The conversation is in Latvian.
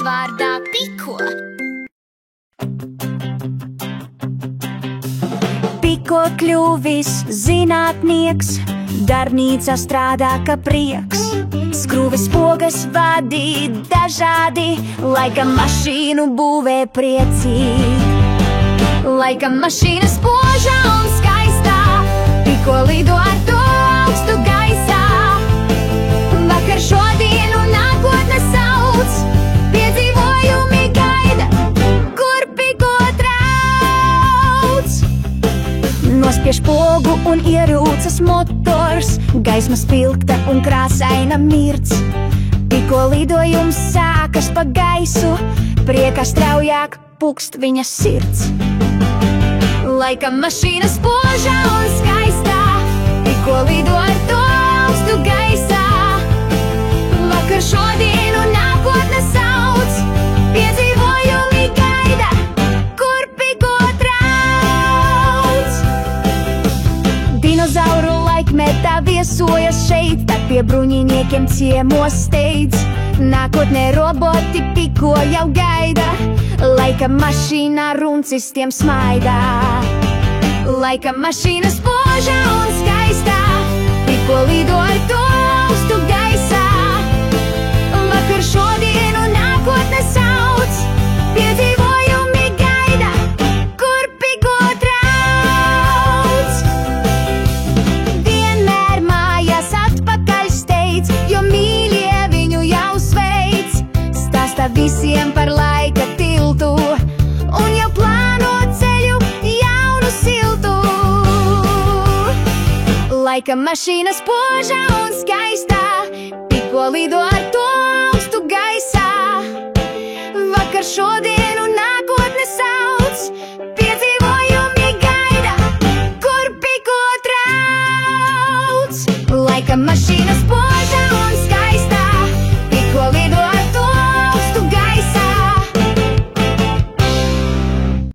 vārdā Piko. Piko kļuvis zinātnieks, darbnīcā strādā kā prieks. Skrūves pogas vadīt dažādi, laika mašīnu būvē priecīgi. Laika mašīna spoža un skaistā, Piko lido ar to augstu gaisā. Vakar, šodien un nākotne sauc, piedzīvojumi gaida, kur Piko trauc. Nospiež pogu un ierūcas motors, gaisma spilgta un krāsaina mirdz. Piko lidojums sākas pa gaisu, priekā straujāk pukst viņa sirds. Laika mašīna spoža un skaistā, Piko lido ar to augstu gaisā. Vakar, šodien un nākotne sauc, piedzīvojumi gaida, kur Piko trauc. Dinozauru laikmetā viesojas šeit, tad pie bruņiniekiem ciemos steidz. Nākotnē roboti Piko jau gaida, laika mašīnā runcistiem smaidā. Laika mašīna spoža un skaistā, Piko lido ar to augstu gaisā. Vakar, šodien un nākotne sauc, piedzīvojumi gaida, kur Piko trauc. Vienmēr mājās atpakaļ steidz, jo mīļie viņu jau sveic. Stāsta visiem par laika tiltu un jau plāno ceļu jaunu siltu. Laika mašīna spoža un skaistā, Piko lido ar to augstu gaisā. Vakar, šodien un nākotne sauc, piedzīvojumi gaida, kur Piko trauc. Laika mašīna spoža